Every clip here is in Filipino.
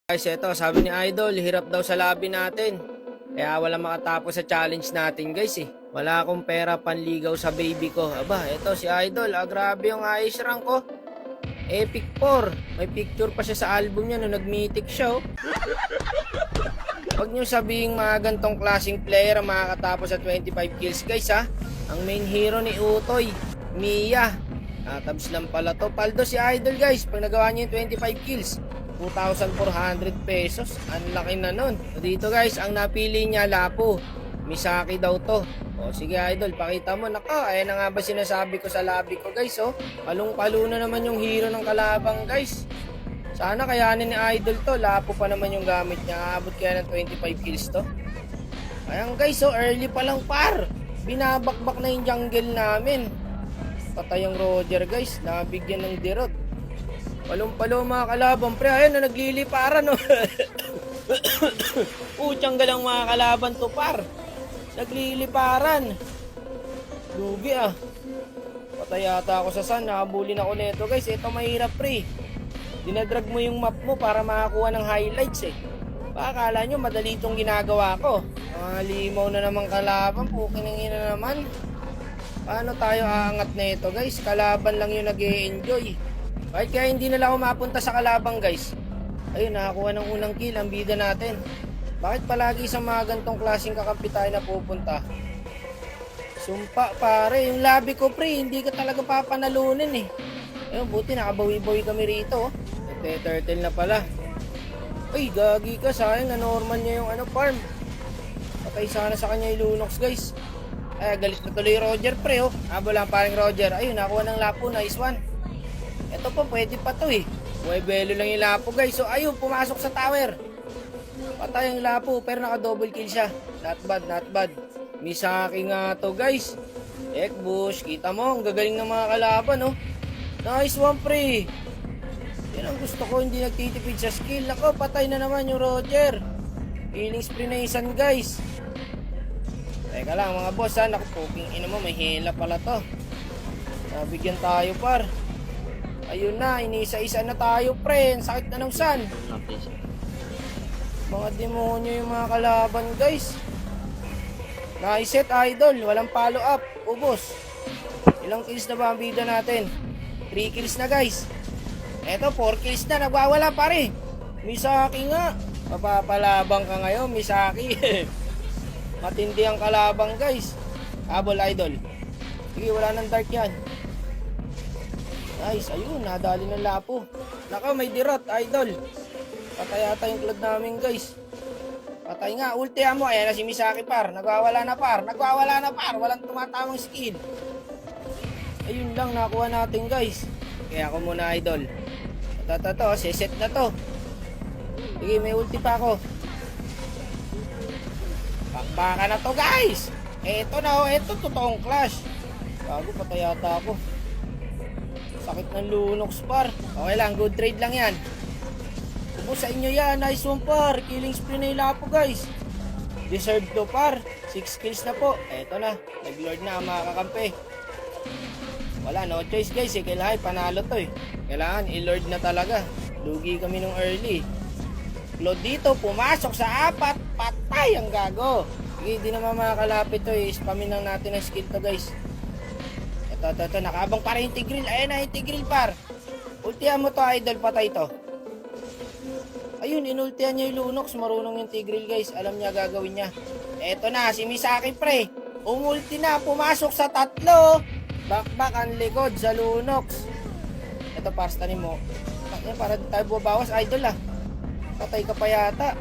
Guys, eto, sabi ni Idol, hirap daw sa labi natin. Kaya wala makatapos sa challenge natin guys eh. Wala akong pera panligaw sa baby ko. Aba, eto si Idol, grabe yung ice rank ko. Epic 4. May picture pa siya sa album niya nung nag-mythic siya oh. Huwag nyo sabihing mga gantong klaseng player ang makakatapos sa 25 kills guys ha. Ang main hero ni Utoy, Mia. Tabs lang pala to. Paldo si Idol guys, pag nagawa niya yung 25 kills. 2,400 pesos. Ang laki na nun. So dito guys, ang napili niya Lapu. Misaki daw to. O sige Idol, pakita mo. Naka, ayan na nga ba sinasabi ko sa labi ko guys. O, palong-palo na naman yung hero ng kalabang guys. Sana kayanin ni Idol to. Lapu pa naman yung gamit niya. Aabot kaya ng 25 kills to. Ayan guys, so early pa lang par. Binabakbak na yung jungle namin. Patay yung Roger guys. Nabigyan ng dirot. Palong-palo mga kalaban, pre. Ayan na, nagliliparan, no? Putyang galang mga kalaban to, par. Nagliliparan. Lugi, ah. Patay yata ako sa sun. Nakabulin ako nito, guys. Ito mahirap, pre. Dinadrag mo yung map mo para makakuha ng highlights, eh. Baka akala nyo, madali itong ginagawa ko. Mga limaw na naman kalaban. Pukinangin na naman. Paano tayo aangat na ito, guys? Kalaban lang yung nag-e-enjoy. Kahit kaya hindi na lang ako mapunta sa kalabang guys. Ayun, nakakuha ng unang kill ang bida natin. Bakit palagi sa mga gantong klaseng kakampi tayo na pupunta? Sumpa pare, yung labi ko pre, hindi ka talaga papanalunin eh. Ayun, buti nakabawi-bawi kami rito. Turtle na pala. Ay, gagi ka, sayang na normal niya yung farm. Patay sana sa kanya yung Lunox guys. Ay, galit na tuloy Roger pre oh. Abo lang parang Roger. Ayun, nakuha ng Lapu, nice one. Ito po, pwede pa to eh. Buwebelo lang yung Lapu guys. So ayun, pumasok sa tower. Patay ang Lapu, pero naka-double kill siya. Not bad, not bad. Misaki nga to guys. Ekbush, kita mo, ang gagaling ng mga kalaban oh. Nice one pre. Yan ang gusto ko, hindi nagtitipid sa skill. Nako, patay na naman yung Roger. Healing spree na isan guys. Teka lang mga boss ha. Naku, poking ina mo, may hila pala to. Nabigyan tayo par. Ayun na, inisa-isa na tayo, pre. Sakit na ng sun. Mga demonyo yung mga kalaban, guys. Nice set, Idol. Walang follow up. Ubos. Ilang kills na ba ang bida natin? 3 kills na, guys. Eto, 4 kills na. Nagwawala, pare. Misaki nga. Mapapalabang ka ngayon, Misaki. Matindi ang kalabang, guys. Habol, Idol. Sige, wala nang dark yan. Nice, ayun, nadali ng Lapu. Naka, may dirot, Idol. Patay ata yung cloud namin, guys. Patay nga, ultihan mo. Ayan na si Misaki, par. Nagwawala na, par. Nagwawala na, par. Walang tumatawang skill. Ayun lang, nakuha natin, guys. Kaya ako muna, Idol. Ito, siset na to. Sige, may ulti pa ako. Pakbaka na to, guys. Eto na, eto, totoong clash. Bago, patay ata ako. Sakit ng Lunox par. Okay lang, good trade lang yan. Ubus sa inyo yan, nice one par. Killing spree na yung Lapu guys. Deserve to par. 6 kills na po. Eto na, nag-lord na ang mga kakampi. Wala, no choice guys eh. Kailangan panalo to eh. Kailangan i-lord na talaga. Lugi kami nung early. Load dito, pumasok sa 4. Patay ang gago. Sige, di naman makakalapit to eh. Spamin lang natin ang skill to guys. Ito, nakaabang para yung Tigreal. Ayan na yung Tigreal par. Ultihan mo to, Idol, patay to. Ayun, inultihan niya yung Lunox. Marunong yung Tigreal guys. Alam niya gagawin niya. Eto na, si Misaki pre. Umulti na, pumasok sa 3. Back ang likod sa Lunox. Ito, parstanin mo. Para tayo bumabawas, Idol ah. Patay ka pa yata.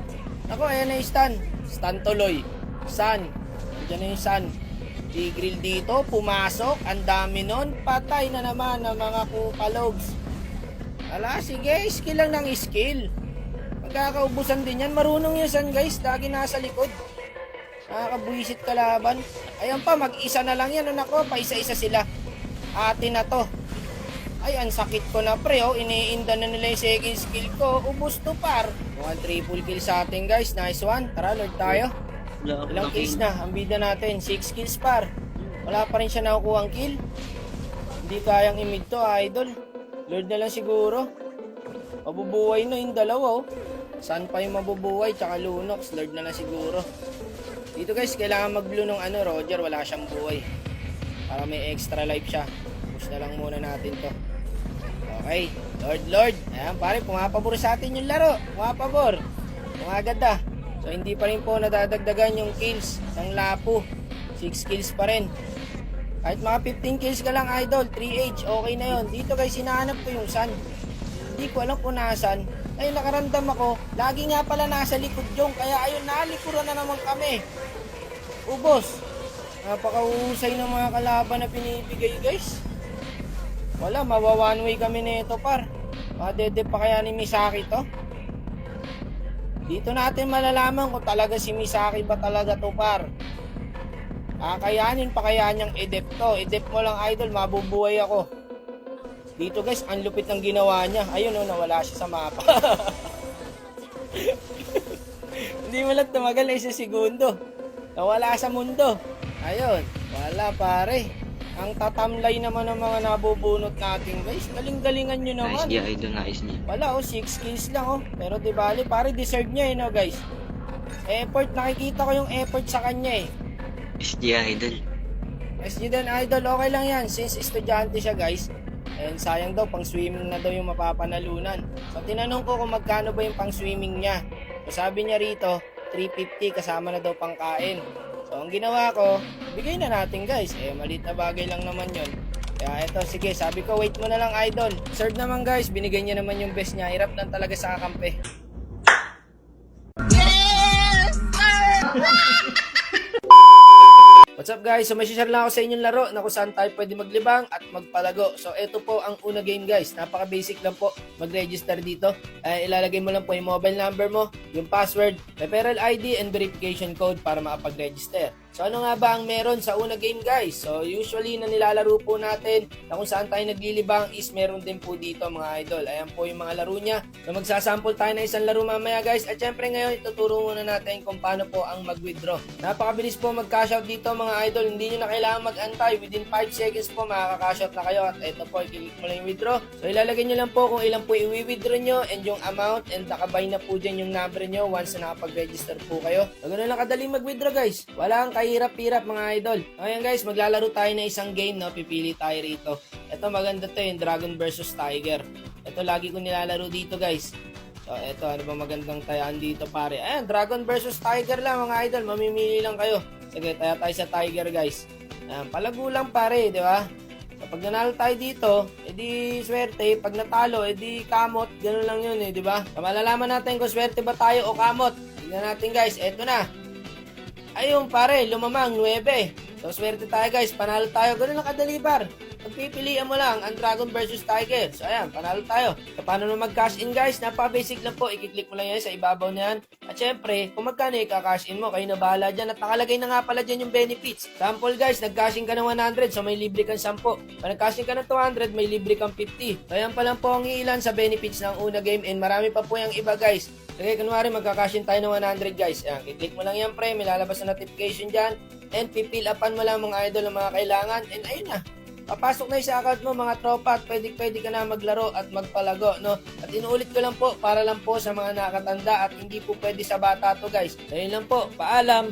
Ako, ayan na yung stun. Stun tuloy. Sun. Diyan na yung sun. Tigreal dito, pumasok, ang dami nun, patay na naman ng mga kukalogs. Ala, sige, skill lang ng skill. Magkakaubusan din yan, marunong yan san guys, lagi nasa likod. Nakakabuisit kalaban. Ayan pa, mag-isa na lang yan, nako, pa isa-isa sila. Atin na to. Ay, ang sakit ko na pre, oh, iniinda na nila yung second skill ko, ubos to par. Mukhang triple kill sa atin guys, nice one, tara, lord tayo. Ilang kills na? Ang bida natin, 6 kills par. Wala pa rin siya nakukuha ang kill. Hindi kayang i-mid to, Idol. Lord na lang siguro. Mabubuhay na yung dalawa, oh. Sun pa yung mabubuhay, tsaka Lunox, Lord na lang siguro. Dito guys, kailangan mag-blue ng Roger, wala siyang buhay. Para may extra life siya. Push na lang muna natin to. Okay, Lord. Ayan pare, pumapabor sa atin yung laro. Pumapabor. Pumagad ah. So hindi pa rin po nadadagdagan yung kills ng Lapu. 6 kills pa rin. Kahit mga 15 kills ka lang idol, 3H, okay na yon. Dito guys, hinahanap ko yung Sun. Hindi ko alam kung nasan. Ay nakaramdam ako, lagi nga pala nasa likod yung. Kaya ayun, nalikuran na naman kami. Ubos. Napakahusay ng mga kalaban na pinibigay guys. Wala, mawa one way kami nito par. Madede pa kaya ni Misaki to? Dito natin malalaman kung talaga si Misaki ba talaga to par. Kakayanin pa kaya niyang edep to. Edep mo lang idol, mabubuhay ako. Dito guys, ang lupit ng ginawa niya. Ayun o, nawala siya sa mapa. Hindi mo lang tumagal na isang segundo. Nawala sa mundo. Ayun, wala pare. Ang tatamlay naman ng mga nabubunot natin guys. Galing-galingan nyo naman. Nice niya, idol, nice niya. Wala 6 kills lang Pero di bali, pare deserve niya guys. Effort, nakikita ko yung effort sa kanya SG idol. SG din idol, okay lang yan. Since estudyante siya guys. And sayang daw, pang swimming na daw yung mapapanalunan. So tinanong ko kung magkano ba yung pang swimming niya. So sabi niya rito, 350 kasama na daw pang kain. So ang ginawa ko, bigay na natin guys. Maliit na bagay lang naman yon. Kaya eto, sige, sabi ko wait mo na lang idol. Serve naman guys, binigay niya naman yung best niya. Hirap lang talaga sa kakampi. What's up guys? So may share lang ako sa inyong laro na kung saan tayo pwede maglibang at magpalago. So ito po ang una game guys. Napaka basic lang po mag-register dito. Ilalagay mo lang po yung mobile number mo, yung password, referral ID and verification code para makapag-register. So ano nga ba ang meron sa una game guys? So usually na nilalaro po natin na kung saan tayo naglilibang is meron din po dito mga idol. Ayan po yung mga laro niya. So magsasample tayo na isang laro mamaya guys. At syempre ngayon ituturo muna natin kung paano po ang mag-withdraw. Napakabilis po mag-cash out dito mga idol. Hindi nyo na kailangan mag-antay. Within 5 seconds po makaka-cash out na kayo. At ito po, i-click mo lang yung withdraw. So ilalagay nyo lang po kung ilan po i-withdraw nyo and yung amount and nakabay na po dyan yung number nyo once na nakapag-register po kayo. So ganun lang kadali mag-withdraw guys. Walang kahirap-hirap mga idol. Ngayon guys, maglalaro tayo na isang game, no? Pipili tayo rito. Ito maganda to yung Dragon versus Tiger. Ito lagi ko nilalaro dito guys. So ito, ano ba magandang tayaan dito pare? Ayan, Dragon versus Tiger lang mga idol. Mamimili lang kayo. Sige, taya tayo sa Tiger guys. Ayan, palago lang pare, di ba? So pag nanalo tayo dito, edi swerte. Pag natalo, edi kamot. Ganun lang yun di ba? So malalaman natin kung swerte ba tayo o kamot. Tignan natin guys, eto na. Ayun pare, lumamang 9. So swerte tayo guys, panalo tayo. Ganun lang kadali par. Pagpipilian mo lang ang Dragon versus Tiger. So ayan, panalo tayo. So paano na mag-cash in guys? Napaka-basic lang po. I-click mo lang yan sa ibabaw na yan. At syempre, kung magkano i-cash in mo, kayo na bahala dyan. At nakalagay na nga pala dyan yung benefits. Sample guys, nag-cash in ka ng 100, so may libre kang 10. Pag nag-cash in ka ng 200, may libre kang 50. So ayan pa lang po ang iilan sa benefits ng una game. And marami pa po yung iba guys. Sige, kunwari magka-cash in tayo ng 100 guys. Ayan, i-click mo lang yan pre, may lalabas na notification dyan. And pipil upan mo lang mga idol ng mga kailangan. And ayun na. Papasok na sa account mo mga tropa at pwede ka na maglaro at magpalago, no? At inuulit ko lang po para lang po sa mga nakatanda at hindi po pwede sa bata to guys. Ayun lang po, paalam!